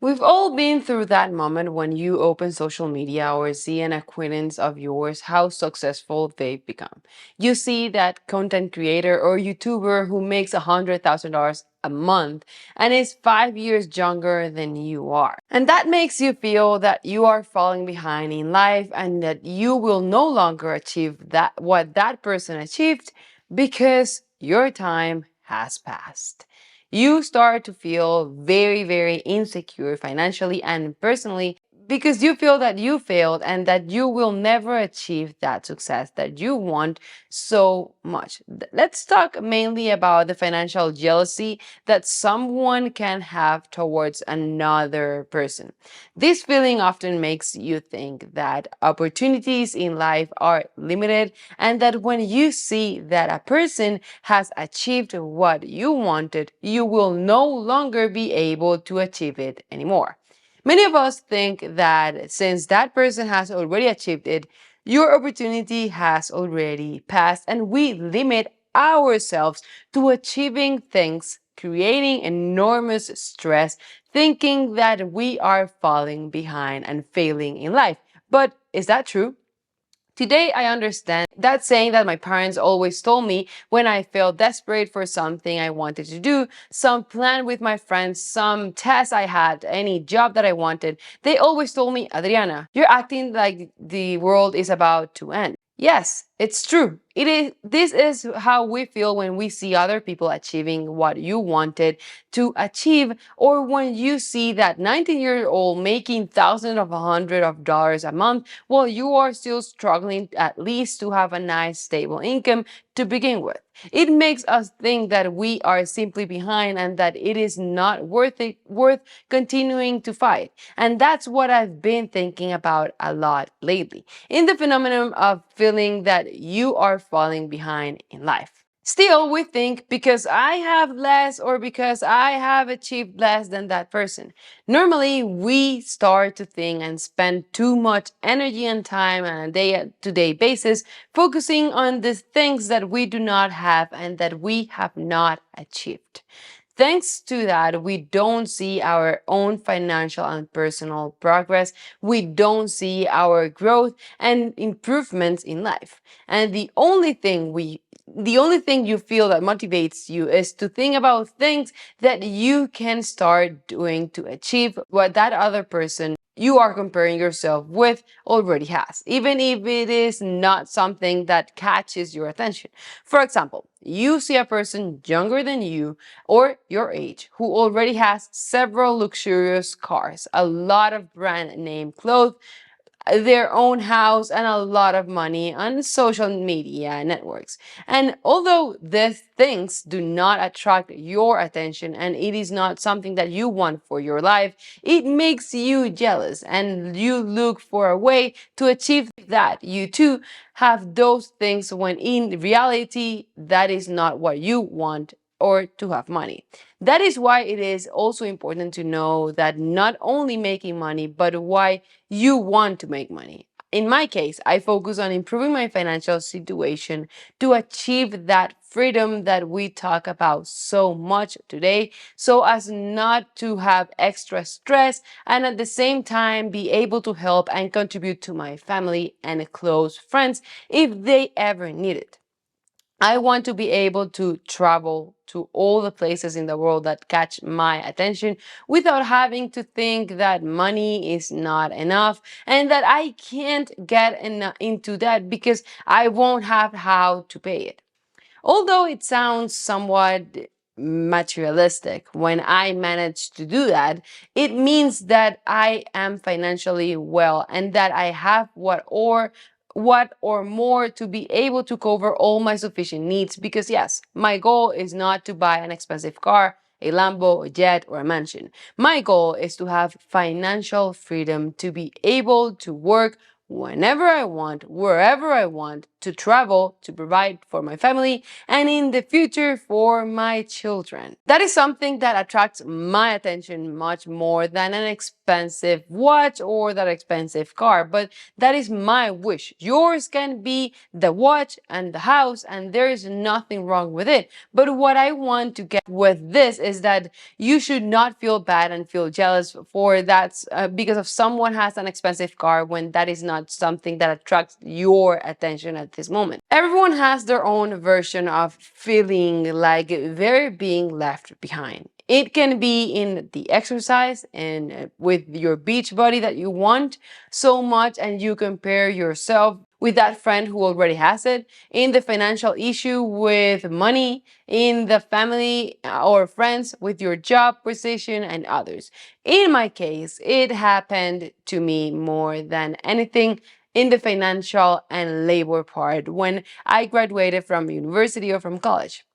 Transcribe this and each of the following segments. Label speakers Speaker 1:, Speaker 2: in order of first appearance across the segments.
Speaker 1: We've all been through that moment when you open social media or see an acquaintance of yours how successful they've become. You see that content creator or YouTuber who makes $100,000 a month and is 5 years younger than you are. And that makes you feel that you are falling behind in life and that you will no longer achieve what that person achieved because your time has passed. You start to feel very, very insecure financially and personally because you feel that you failed and that you will never achieve that success that you want so much. Let's talk mainly about the financial jealousy that someone can have towards another person. This feeling often makes you think that opportunities in life are limited and that when you see that a person has achieved what you wanted, you will no longer be able to achieve it anymore. Many of us think that since that person has already achieved it, your opportunity has already passed, and we limit ourselves to achieving things, creating enormous stress, thinking that we are falling behind and failing in life. But is that true? Today, I understand that saying that my parents always told me when I felt desperate for something I wanted to do, some plan with my friends, some test I had, any job that I wanted. They always told me, Adriana, you're acting like the world is about to end. Yes, it's true. It is. This is how we feel when we see other people achieving what you wanted to achieve, or when you see that 19-year-old making thousands of hundreds of dollars a month while you are still struggling at least to have a nice stable income to begin with. It makes us think that we are simply behind and that it is not worth continuing to fight. And that's what I've been thinking about a lot lately, in the phenomenon of feeling that you are falling behind in life. Still, we think because I have less or because I have achieved less than that person. Normally, we start to think and spend too much energy and time on a day-to-day basis focusing on the things that we do not have and that we have not achieved. Thanks to that, we don't see our own financial and personal progress. We don't see our growth and improvements in life. And the only thing you feel that motivates you is to think about things that you can start doing to achieve what that other person you are comparing yourself with already has, even if it is not something that catches your attention. For example, you see a person younger than you or your age who already has several luxurious cars, a lot of brand name clothes, their own house, and a lot of money on social media networks. And although these things do not attract your attention and it is not something that you want for your life, it makes you jealous and you look for a way to achieve that. You too have those things when in reality, that is not what you want or to have money. That is why it is also important to know that not only making money, but why you want to make money. In my case, I focus on improving my financial situation to achieve that freedom that we talk about so much today, so as not to have extra stress and at the same time be able to help and contribute to my family and close friends if they ever need it. I want to be able to travel to all the places in the world that catch my attention without having to think that money is not enough and that I can't get into that because I won't have how to pay it. Although it sounds somewhat materialistic, when I manage to do that, it means that I am financially well and that I have what or more to be able to cover all my sufficient needs. Because yes, my goal is not to buy an expensive car, a Lambo, a jet, or a mansion. My goal is to have financial freedom to be able to work whenever I want, wherever I want, to travel, to provide for my family, and in the future for my children. That is something that attracts my attention much more than an expensive watch or that expensive car, but that is my wish. Yours can be the watch and the house, and there is nothing wrong with it. But what I want to get with this is that you should not feel bad and feel jealous for that because of someone has an expensive car when that is not something that attracts your attention at this moment. Everyone has their own version of feeling like they're being left behind. It can be in the exercise and with your beach body that you want so much and you compare yourself with that friend who already has it, in the financial issue with money, in the family or friends with your job position and others. In my case, it happened to me more than anything in the financial and labor part when I graduated from university or from college,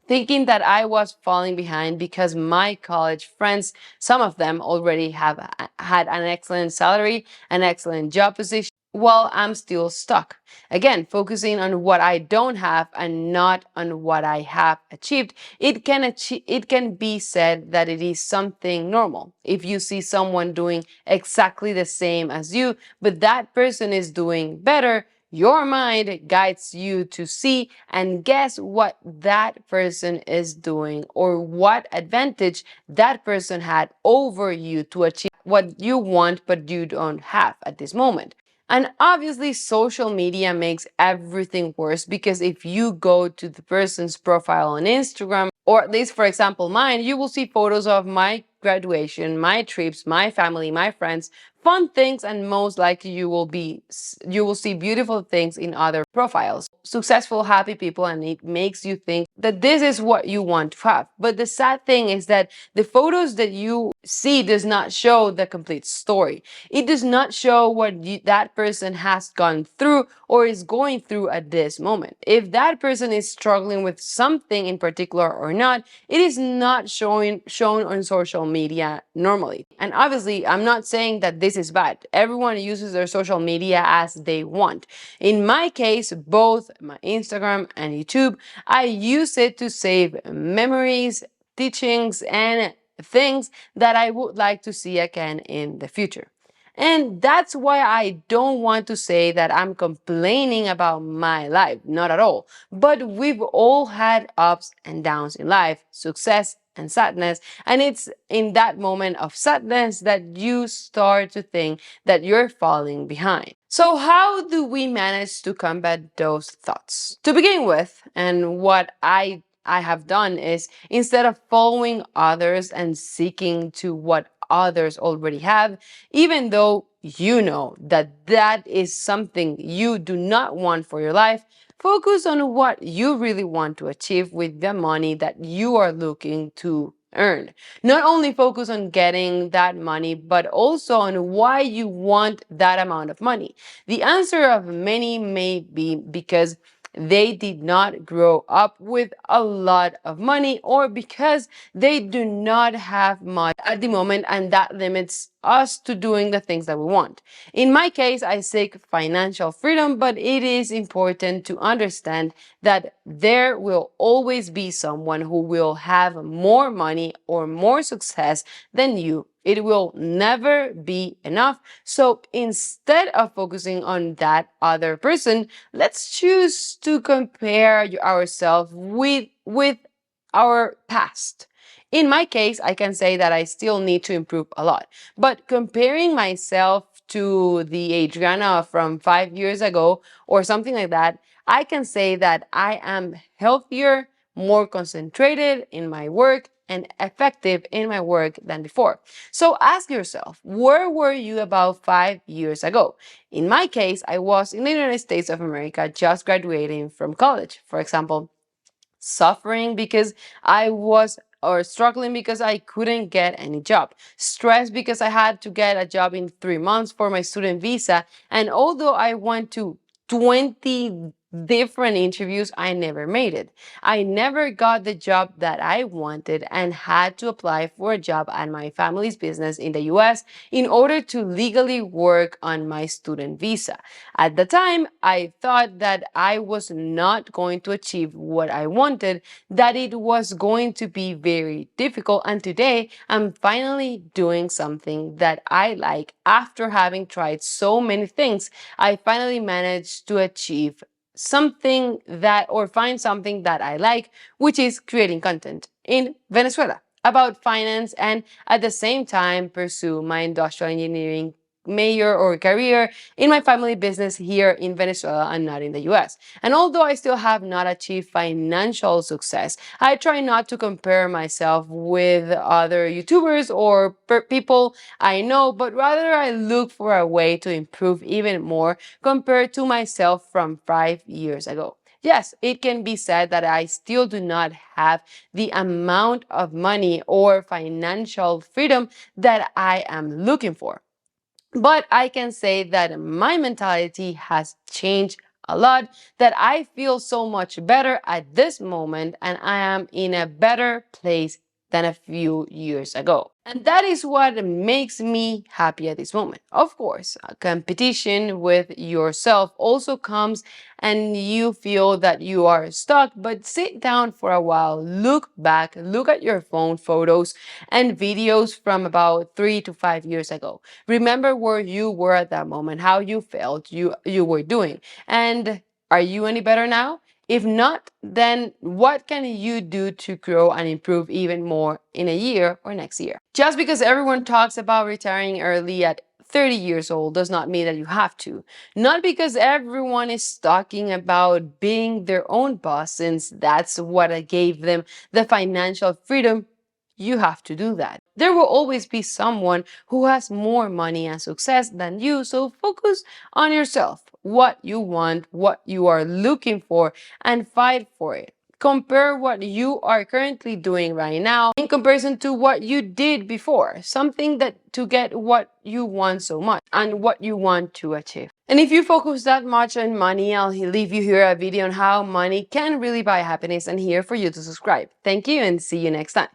Speaker 1: thinking that I was falling behind because my college friends, some of them already have had an excellent salary, an excellent job position, while I'm still stuck. Again, focusing on what I don't have and not on what I have achieved, it can be said that it is something normal. If you see someone doing exactly the same as you, but that person is doing better, your mind guides you to see and guess what that person is doing or what advantage that person had over you to achieve what you want but you don't have at this moment. And obviously, social media makes everything worse because if you go to the person's profile on Instagram, or at least, for example, mine, you will see photos of my graduation, my trips, my family, my friends, fun things, and most likely you will see beautiful things in other profiles. Successful, happy people, and it makes you think that this is what you want to have. But the sad thing is that the photos that you see does not show the complete story. It does not show what that person has gone through or is going through at this moment. If that person is struggling with something in particular or not, it is not shown on social media normally. And obviously, I'm not saying that this is bad. Everyone uses their social media as they want. In my case, both my Instagram and YouTube, I use it to save memories, teachings, and things that I would like to see again in the future. And that's why I don't want to say that I'm complaining about my life, not at all. But we've all had ups and downs in life, success and sadness. And it's in that moment of sadness that you start to think that you're falling behind. So, how do we manage to combat those thoughts? To begin with, and what I have done is instead of following others and seeking to what others already have, even though you know that that is something you do not want for your life, focus on what you really want to achieve with the money that you are looking to earn. Not only focus on getting that money, but also on why you want that amount of money. The answer of many may be because they did not grow up with a lot of money or because they do not have much at the moment, and that limits us to doing the things that we want. In my case, I seek financial freedom, but it is important to understand that there will always be someone who will have more money or more success than you. It will never be enough. So instead of focusing on that other person, let's choose to compare ourselves with our past. In my case, I can say that I still need to improve a lot. But comparing myself to the Adriana from 5 years ago or something like that, I can say that I am healthier, more concentrated in my work, and effective in my work than before. So ask yourself, where were you about 5 years ago? In my case, I was in the United States of America just graduating from college, for example, suffering because I was or struggling because I couldn't get any job, stressed because I had to get a job in 3 months for my student visa. And although I went to 20 different interviews, I never made it. I never got the job that I wanted and had to apply for a job at my family's business in the US in order to legally work on my student visa. At the time, I thought that I was not going to achieve what I wanted, that it was going to be very difficult, and today I'm finally doing something that I like. After having tried so many things, I finally managed to achieve something that, or find something that I like, which is creating content in Venezuela about finance, and at the same time pursue my industrial engineering major or career in my family business here in Venezuela and not in the US. And although I still have not achieved financial success, I try not to compare myself with other YouTubers or people I know, but rather I look for a way to improve even more compared to myself from 5 years ago. Yes, it can be said that I still do not have the amount of money or financial freedom that I am looking for. But I can say that my mentality has changed a lot, that I feel so much better at this moment and I am in a better place than a few years ago. And that is what makes me happy at this moment. Of course, a competition with yourself also comes and you feel that you are stuck, but sit down for a while, look back, look at your phone photos and videos from about 3 to 5 years ago. Remember where you were at that moment, how you felt you were doing. And are you any better now? If not, then what can you do to grow and improve even more in a year or next year? Just because everyone talks about retiring early at 30 years old does not mean that you have to. Not because everyone is talking about being their own boss, since that's what gave them the financial freedom, you have to do that. There will always be someone who has more money and success than you, so focus on yourself, what you want, what you are looking for, and fight for it. Compare what you are currently doing right now in comparison to what you did before, something that to get what you want so much and what you want to achieve. And if you focus that much on money, I'll leave you here a video on how money can really buy happiness and here for you to subscribe. Thank you and see you next time.